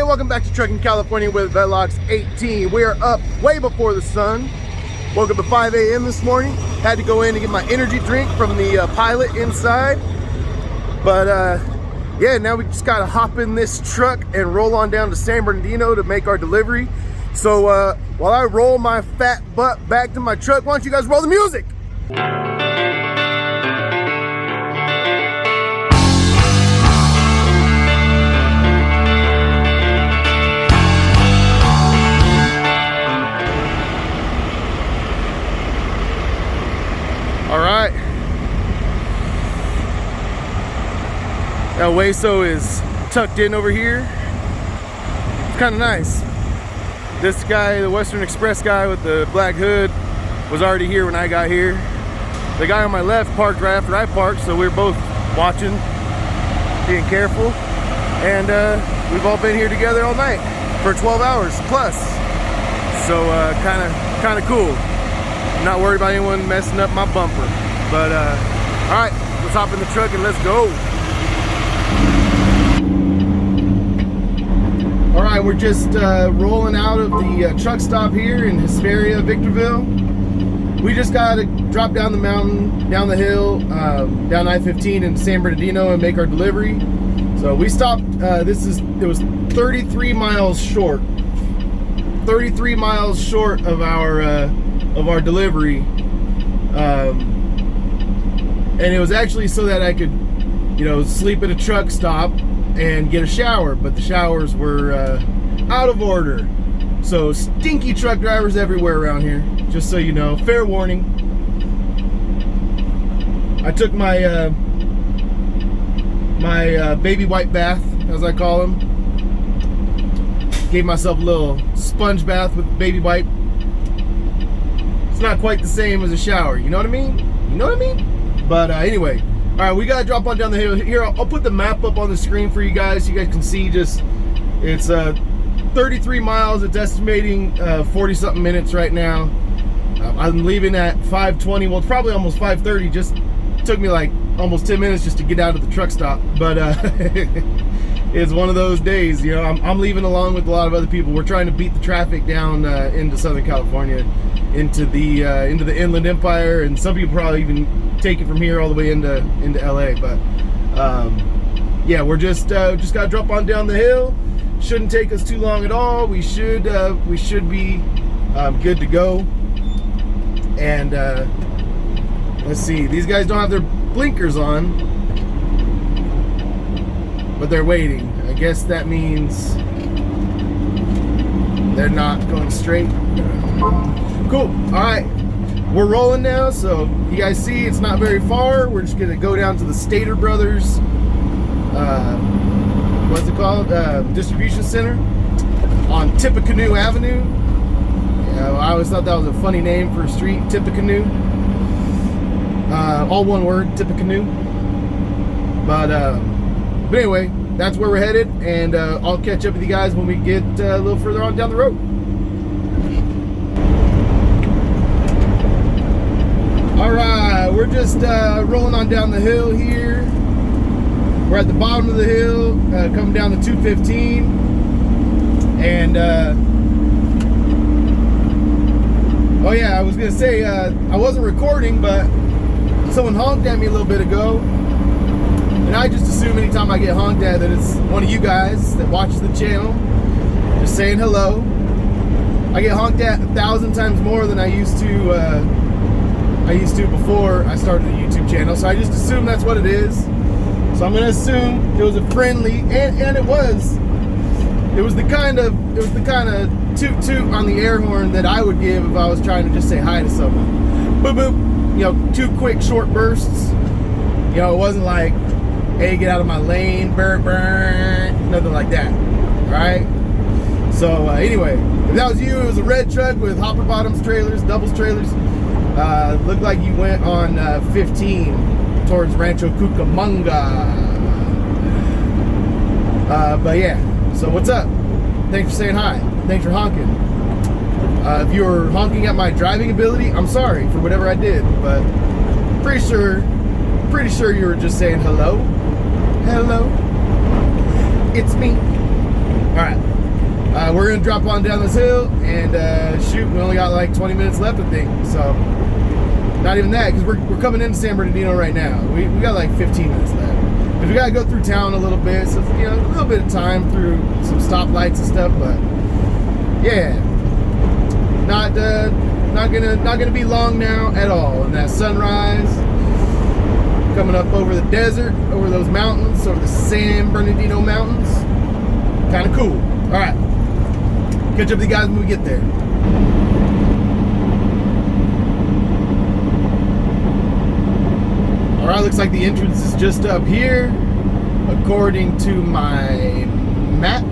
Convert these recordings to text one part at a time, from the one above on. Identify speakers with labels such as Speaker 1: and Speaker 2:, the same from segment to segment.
Speaker 1: welcome back to Trucking California with Velox 18. We are up way before the sun. Woke up at 5 a.m. this morning. Had to go in to get my energy drink from the pilot inside. But yeah, now we just gotta hop in this truck and roll on down to San Bernardino to make our delivery. So while I roll my fat butt back to my truck, why don't you guys roll the music? All right. El Hueso is tucked in over here. It's kind of nice. This guy, the Western Express guy with the black hood, was already here when I got here. The guy on my left parked right after I parked, so we were both watching, being careful. And we've all been here together all night for 12 hours plus. So kind of cool. Not worried about anyone messing up my bumper. But all right, let's hop in the truck and let's go. All right, we're just rolling out of the truck stop here in Hesperia, Victorville. We just got to drop down the mountain, down the hill, down I-15 in San Bernardino and make our delivery. So we stopped, it was 33 miles short. 33 miles short of our delivery. And it was actually so that I could, sleep at a truck stop and get a shower, but the showers were out of order. So stinky truck drivers everywhere around here, just so you know. Fair warning. I took my baby wipe bath, as I call them. Gave myself a little sponge bath with baby wipe. It's not quite the same as a shower, you know what I mean? You know what I mean? But anyway, all right, we gotta drop on down the hill. Here, I'll put the map up on the screen for you guys so you guys can see. It's 33 miles. It's estimating 40-something minutes right now. I'm leaving at 5:20. Well, it's probably almost 5:30. Just took me like almost 10 minutes just to get out of the truck stop. But it's one of those days, I'm leaving along with a lot of other people. We're trying to beat the traffic down into Southern California, into the Inland Empire, and some people probably even take it from here all the way into LA. But yeah, we're just gotta drop on down the hill. Shouldn't take us too long at all. We should be good to go. And let's see, these guys don't have their blinkers on, but they're waiting. I guess that means they're not going straight. Cool. All right, we're rolling now. So you guys see, it's not very far. We're just gonna go down to the Stater Brothers, what's it called? Distribution Center on Tippecanoe Avenue. I always thought that was a funny name for a street, Tippecanoe. All one word, Tippecanoe. But anyway, that's where we're headed, and I'll catch up with you guys when we get a little further on down the road. All right, we're just rolling on down the hill here. We're at the bottom of the hill, coming down to 215, and oh yeah, I was gonna say I wasn't recording, but someone honked at me a little bit ago, and I just assume anytime I get honked at that it's one of you guys that watches the channel, just saying hello. I get honked at 1,000 times more than I used to before I started the YouTube channel, so I just assume that's what it is. So I'm gonna assume it was a friendly, and it was the kind of toot toot on the air horn that I would give if I was trying to just say hi to someone. Boop boop. 2 quick short bursts. It wasn't like, hey, get out of my lane, burr burr, nothing like that. All right. So anyway, if that was you, it was a red truck with hopper bottoms trailers, doubles trailers. Looked like you went on 15 towards Rancho Cucamonga. But yeah, so what's up? Thanks for saying hi. Thanks for honking. If you were honking at my driving ability, I'm sorry for whatever I did, but pretty sure you were just saying hello. Hello. It's me. All right. we're gonna drop on down this hill and shoot. We only got like 20 minutes left, I think. So not even that, because we're coming into San Bernardino right now. We got like 15 minutes left. Because we gotta go through town a little bit, so you know, a little bit of time through some stoplights and stuff. But yeah, not gonna be long now at all. And that sunrise coming up over the desert, over those mountains, over the San Bernardino mountains, kind of cool. All right, catch up with you guys when we get there. All right, looks like the entrance is just up here, according to my map.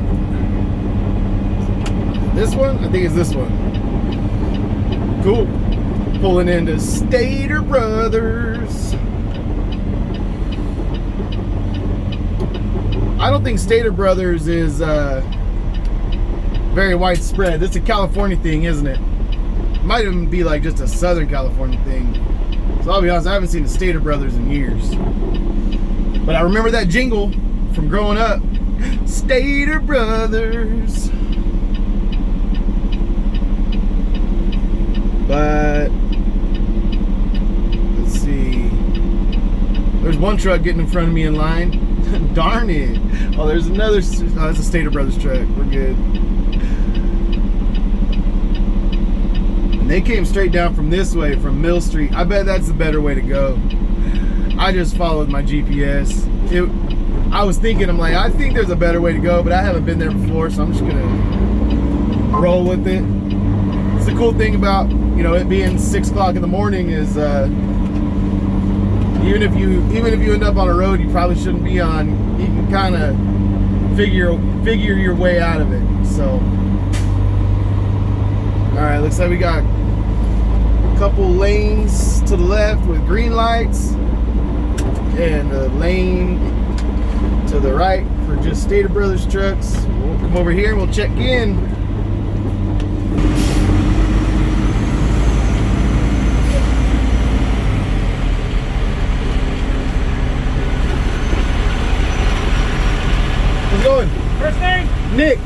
Speaker 1: This one? I think it's this one. Cool. Pulling into Stater Brothers. I don't think Stater Brothers is very widespread. It's a California thing, isn't it? Might even be like just a Southern California thing. So I'll be honest, I haven't seen the Stater Brothers in years. But I remember that jingle from growing up. Stater Brothers. But let's see. There's one truck getting in front of me in line. Darn it. Oh, there's another. Oh, that's a Stater Brothers truck. We're good. And they came straight down from this way, from Mill Street. I bet that's the better way to go. I just followed my GPS. I was thinking, I'm like, I think there's a better way to go, but I haven't been there before, so I'm just gonna roll with it. It's the cool thing about, you know, it being 6 o'clock in the morning is even if you end up on a road you probably shouldn't be on, you can kind of figure your way out of it. So all right, looks like we got a couple lanes to the left with green lights and a lane to the right for just Stater Brothers trucks. We'll come over here and we'll check in. How's it going?
Speaker 2: First name?
Speaker 1: Nick.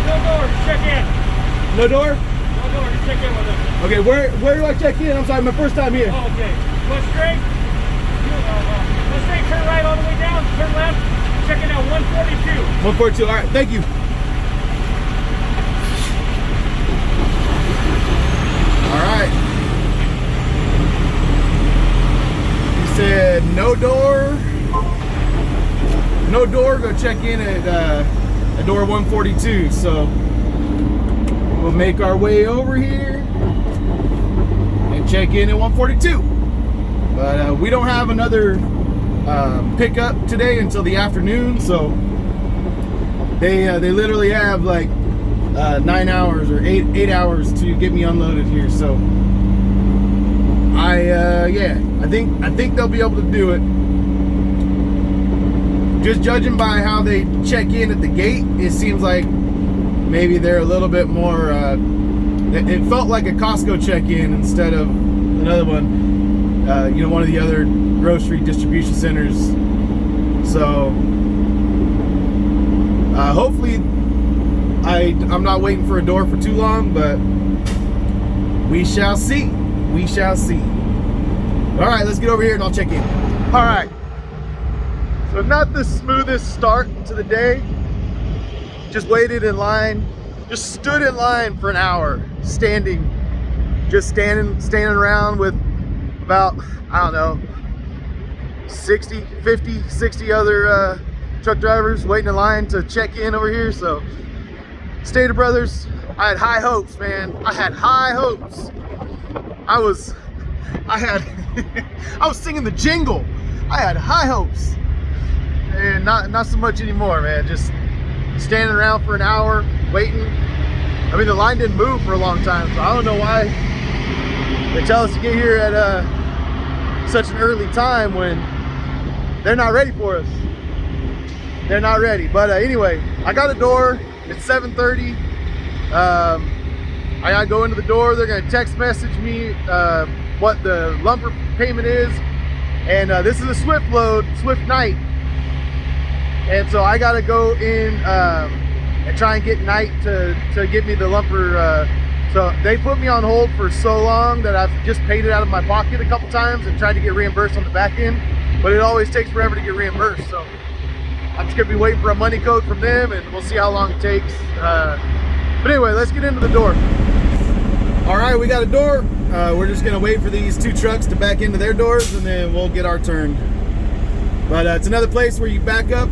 Speaker 2: No door, just check in.
Speaker 1: No door?
Speaker 2: No door, just check in with us.
Speaker 1: Okay, where do I check in? I'm sorry, my first time here.
Speaker 2: Oh, okay. Go straight. Go straight, turn right all the way down, turn left. Check in at 142.
Speaker 1: 142, all right, thank you. All right. You said no door. No door, go check in at door 142. So we'll make our way over here and check in at 142. But we don't have another pickup today until the afternoon, so they literally have like 9 hours or 8 hours to get me unloaded here. So I think they'll be able to do it. Just judging by how they check in at the gate, it seems like maybe they're a little bit more, it felt like a Costco check-in instead of another one, you know, one of the other grocery distribution centers. So hopefully I'm not waiting for a door for too long, but we shall see. We shall see. All right, let's get over here and I'll check in. All right. So not the smoothest start to the day. Just waited in line, just stood in line for an hour, standing around with about, I don't know, 50, 60 other truck drivers waiting in line to check in over here. So Stater Brothers, I had high hopes, man. I had high hopes. I was singing the jingle. I had high hopes. And not so much anymore, man. Just standing around for an hour waiting. I mean, the line didn't move for a long time, so I don't know why they tell us to get here at such an early time when they're not ready for us. They're not ready. But anyway, I got a door. It's 7:30. I gotta go into the door. They're gonna text message me what the lumber payment is, and this is a Swift load, Swift night. and so I gotta go in and try and get Knight to get me the lumper. So they put me on hold for so long that I've just paid it out of my pocket a couple times and tried to get reimbursed on the back end, but it always takes forever to get reimbursed. So I'm just gonna be waiting for a money code from them, and we'll see how long it takes. But anyway, let's get into the door. All right, we got a door. We're just gonna wait for these two trucks to back into their doors, and then we'll get our turn. But it's another place where you back up.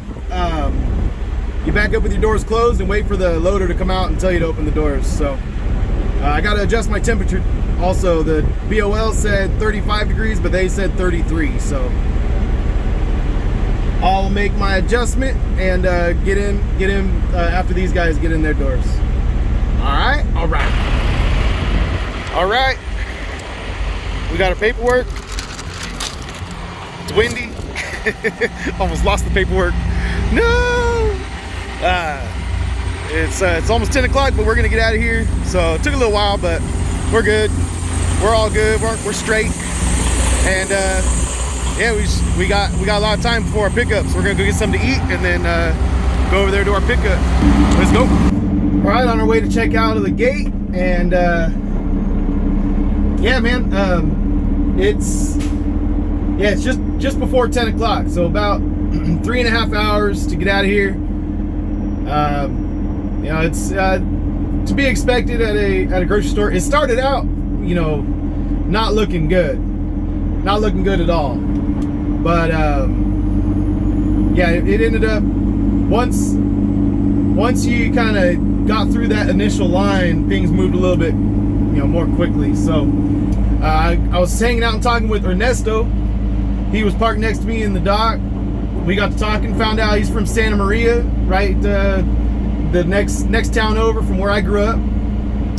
Speaker 1: You back up with your doors closed and wait for the loader to come out and tell you to open the doors. So I gotta adjust my temperature. Also, the BOL said 35 degrees, but they said 33. So I'll make my adjustment and get in after these guys get in their doors. All right. We got our paperwork. It's windy. Almost lost the paperwork. No. It's almost 10 o'clock, but we're gonna get out of here. So it took a little while, but we're good. We're all good. We're straight. And yeah, we got a lot of time before our pickups. We're gonna go get something to eat and then go over there to our pickup. Let's go. All right, on our way to check out of the gate, and yeah, man, it's just before 10 o'clock, so about 3.5 hours to get out of here. You know, it's to be expected at a grocery store. It started out, you know, not looking good at all, but yeah, it ended up once you kind of got through that initial line, things moved a little bit, you know, more quickly. So I was hanging out and talking with Ernesto. He was parked next to me in the dock. We got to talking, found out he's from Santa Maria, right? The next town over from where I grew up.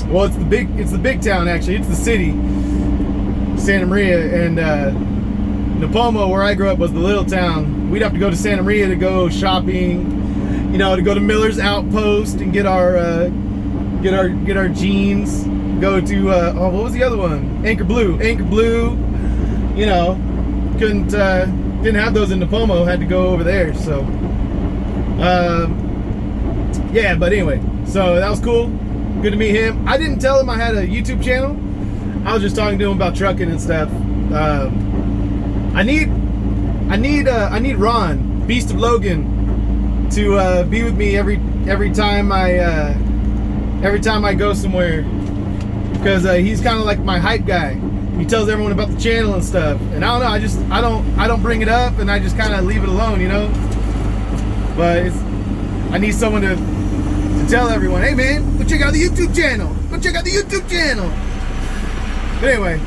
Speaker 1: Well, it's the big town, actually. It's the city, Santa Maria, and Napomo, where I grew up, was the little town. We'd have to go to Santa Maria to go shopping, you know, to go to Miller's Outpost and get our jeans. Go to oh, what was the other one? Anchor Blue. You know, didn't have those in Napomo. Had to go over there. So yeah, but anyway, so that was cool. Good to meet him. I didn't tell him I had a YouTube channel. I was just talking to him about trucking and stuff. I need Ron, Beast of Logan, to be with me every time I go somewhere, because he's kind of like my hype guy. He tells everyone about the channel and stuff, and I don't know, I don't bring it up, and I just kind of leave it alone, you know. But I need someone to tell everyone, hey man, go check out the YouTube channel. But anyway,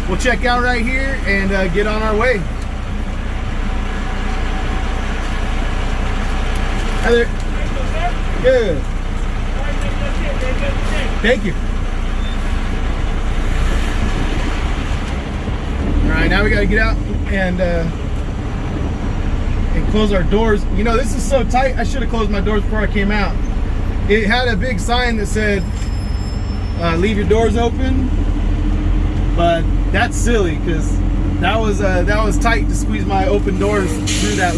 Speaker 1: we'll check out right here and get on our way. Hi there. Good. Thank you. All right, now we got to get out and close our doors. You know, this is so tight. I should have closed my doors before I came out. It had a big sign that said, "Leave your doors open," but that's silly because that was tight to squeeze my open doors through that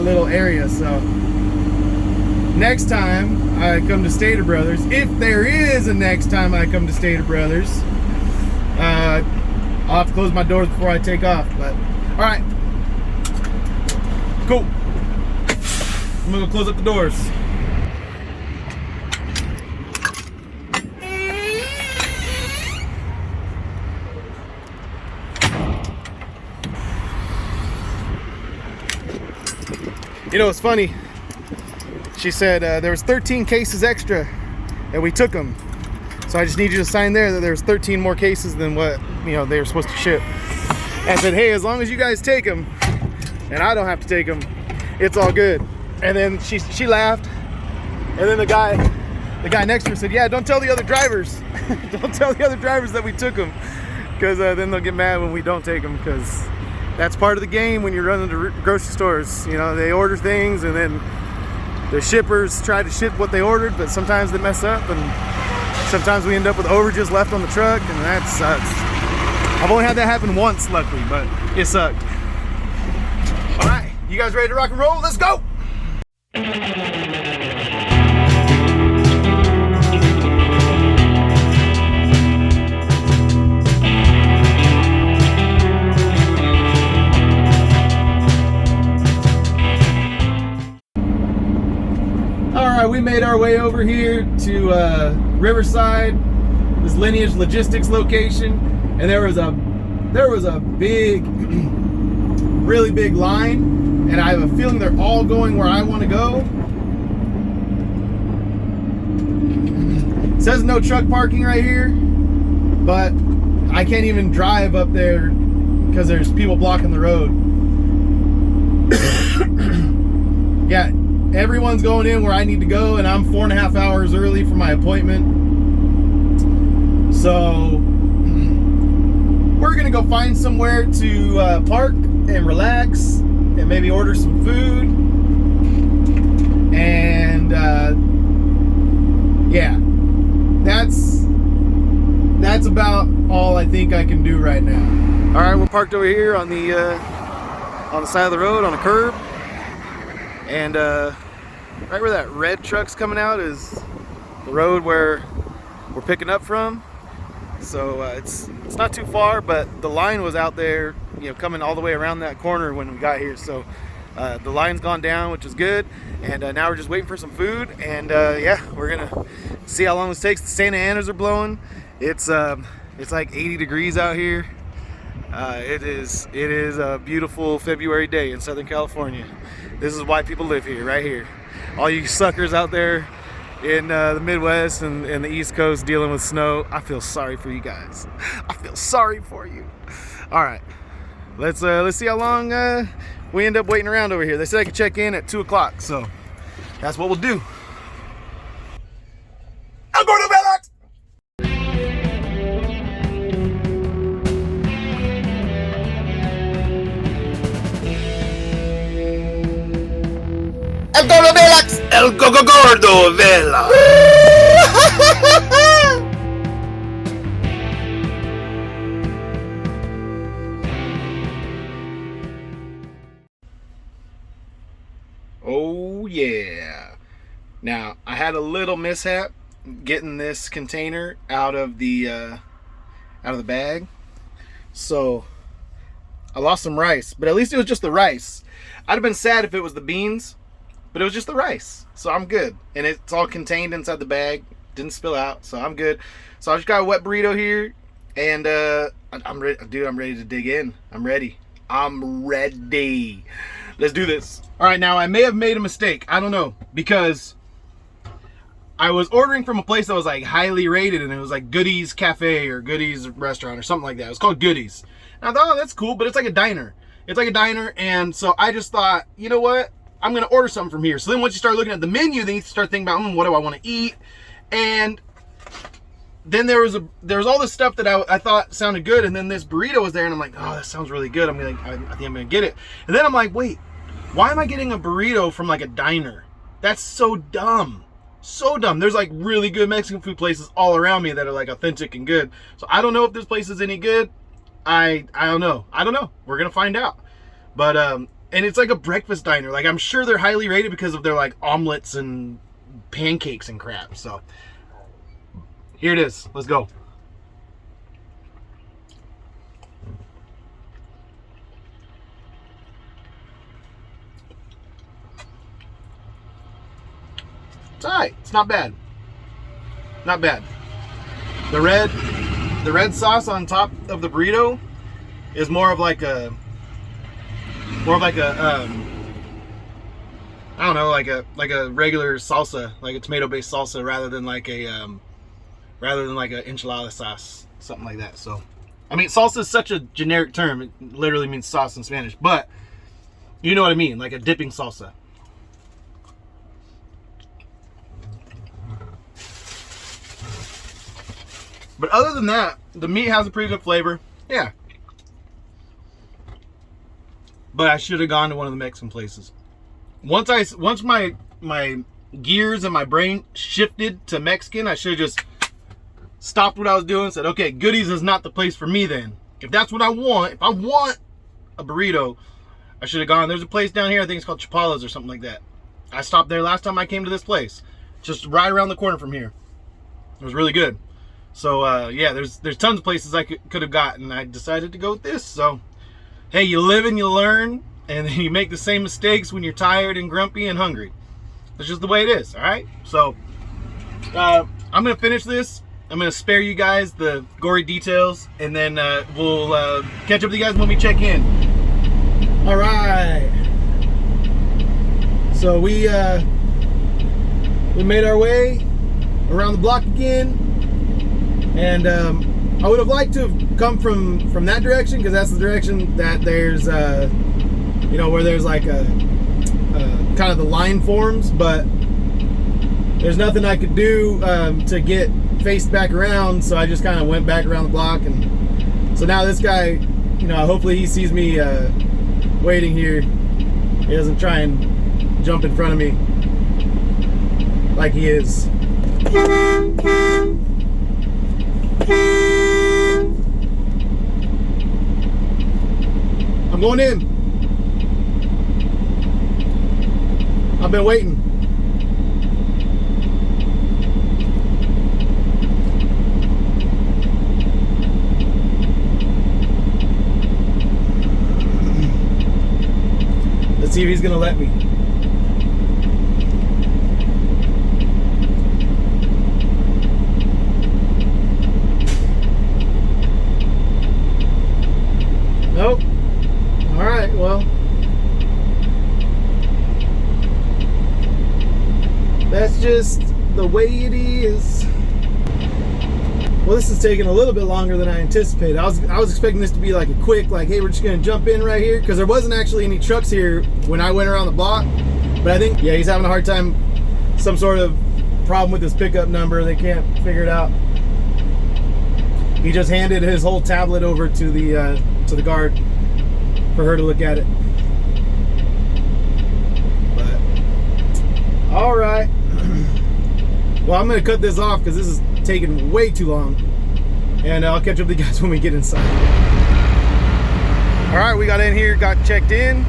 Speaker 1: little area. So next time I come to Stater Brothers, if there is a next time I come to Stater Brothers, I'll have to close my doors before I take off. But all right, cool. I'm gonna go close up the doors. You know, it's funny. She said there was 13 cases extra, and we took them. So I just need you to sign there that there's 13 more cases than what, you know, they were supposed to ship. And I said, hey, as long as you guys take them, and I don't have to take them, it's all good. And then she laughed. And then the guy next to her said, yeah, don't tell the other drivers. Don't tell the other drivers that we took them, because then they'll get mad when we don't take them, because that's part of the game when you're running to grocery stores. You know, they order things and then the shippers try to ship what they ordered, but sometimes they mess up, and sometimes we end up with overages left on the truck, and that sucks. I've only had that happen once, luckily, but it sucked. All right, You guys ready to rock and roll? Let's go! Alright, we made our way over here to Riverside, this Lineage Logistics location, and there was a big, really big line, and I have a feeling they're all going where I want to go. It says no truck parking right here, but I can't even drive up there because there's people blocking the road. Yeah, everyone's going in where I need to go, and I'm 4.5 hours early for my appointment. So we're gonna go find somewhere to park and relax and maybe order some food. And yeah, that's about all I think I can do right now. All right, we're parked over here on the side of the road on a curb, and right where that red truck's coming out is the road where we're picking up from. So it's not too far, but the line was out there, you know, coming all the way around that corner when we got here. So the line's gone down, which is good. And now we're just waiting for some food. And yeah, we're gonna see how long this takes. The Santa Anas are blowing. It's like 80 degrees out here. It is a beautiful February day in Southern California. This is why people live here, right here. All you suckers out there in the Midwest and the East Coast dealing with snow, I feel sorry for you guys. I feel sorry for you. All right, let's see how long we end up waiting around over here. They said I could check in at 2 o'clock, so that's what we'll do. I'm going to Pallets! El Gordo Vela! El Gordo Vela! Oh yeah! Now I had a little mishap getting this container out of the bag, so I lost some rice. But at least it was just the rice. I'd have been sad if it was the beans. But it was just the rice, so I'm good. And it's all contained inside the bag. Didn't spill out, so I'm good. So I just got a wet burrito here, and I'm ready, dude. I'm ready to dig in. I'm ready. Let's do this. All right, now I may have made a mistake. I don't know, because I was ordering from a place that was like highly rated, and it was like Goodies Cafe or Goodies Restaurant or something like that. It was called Goodies. And I thought, oh, that's cool, but it's like a diner. It's like a diner, and so I just thought, you know what? I'm gonna order something from here. So then once you start looking at the menu, then you start thinking about, what do I want to eat? And then there was all this stuff that I thought sounded good, and then this burrito was there, and I'm like, oh, that sounds really good. I think I'm gonna get it. And then I'm like, wait, why am I getting a burrito from like a diner? That's so dumb. So dumb. There's like really good Mexican food places all around me that are like authentic and good. So I don't know if this place is any good. I don't know. We're gonna find out. But and it's like a breakfast diner. Like, I'm sure they're highly rated because of their like omelets and pancakes and crap. So here it is. Let's go. It's alright. It's not bad. Not bad. The red sauce on top of the burrito is more of like a I don't know, like a regular salsa, like a tomato-based salsa, rather than like a enchilada sauce, something like that. So, I mean, salsa is such a generic term; it literally means sauce in Spanish, but you know what I mean, like a dipping salsa. But other than that, the meat has a pretty good flavor. Yeah. But I should have gone to one of the Mexican places. Once my gears and my brain shifted to Mexican, I should have just stopped what I was doing and said, okay, Goodies is not the place for me then. If that's what I want, if I want a burrito, I should have gone. There's a place down here, I think it's called Pallets or something like that. I stopped there last time I came to this place. Just right around the corner from here. It was really good. So yeah, there's tons of places I could have gotten. I decided to go with this. So hey, you live and you learn, and you make the same mistakes when you're tired and grumpy and hungry. That's just the way it is, all right? So I'm gonna finish this. I'm gonna spare you guys the gory details, and then we'll catch up with you guys when we check in. All right. So we made our way around the block again, and I would have liked to have come from that direction, because that's the direction that there's you know, where there's like a kind of the line forms, but there's nothing I could do to get faced back around, so I just kind of went back around the block. And so now this guy, you know, hopefully he sees me waiting here. He doesn't try and jump in front of me like he is. I'm going in. I've been waiting. Let's see if he's gonna let me. Nope. All right, well, that's just the way it is. Well, this is taking a little bit longer than I anticipated. I was expecting this to be like a quick, like, hey, we're just gonna jump in right here, because there wasn't actually any trucks here when I went around the block. But I think, yeah, he's having a hard time, some sort of problem with his pickup number. They can't figure it out. He just handed his whole tablet over to the guard for her to look at it. But all right. Well, I'm gonna cut this off because this is taking way too long, and I'll catch up with you guys when we get inside. All right, we got in here, got checked in,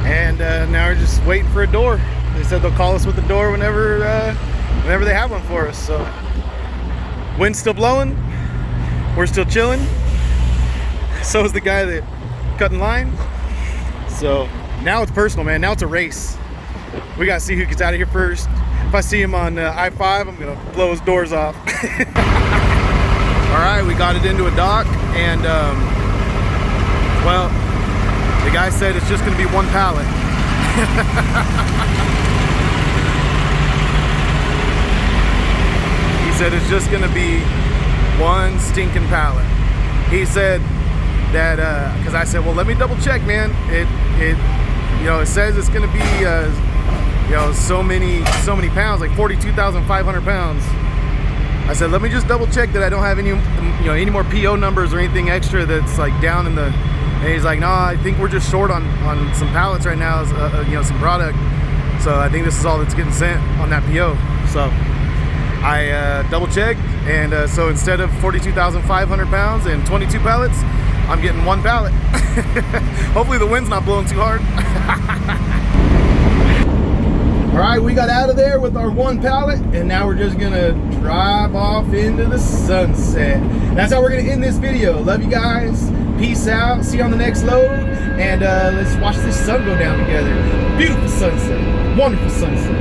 Speaker 1: and now we're just waiting for a door. They said they'll call us with the door whenever they have one for us. So wind's still blowing, we're still chilling. So is the guy that cut in line. So now it's personal, man. Now it's a race. We gotta see who gets out of here first. If I see him on I-5, I'm gonna blow his doors off. All right, we got it into a dock, and well, the guy said it's just gonna be one pallet. He said it's just gonna be one stinking pallet. He said that, because I said, well, let me double check, man. It you know, it says it's gonna be you know, so many pounds, like 42,500 pounds. I said, let me just double check that I don't have any, you know, any more PO numbers or anything extra that's like down in the. And he's like, no, I think we're just short on some pallets right now, you know, some product. So I think this is all that's getting sent on that PO. So I double checked, and so instead of 42,500 pounds and 22 pallets, I'm getting one pallet. Hopefully the wind's not blowing too hard. All right, we got out of there with our one pallet, and now we're just gonna drive off into the sunset. That's how we're gonna end this video. Love you guys. Peace out. See you on the next load, and let's watch this sun go down together. Beautiful sunset. Wonderful sunset.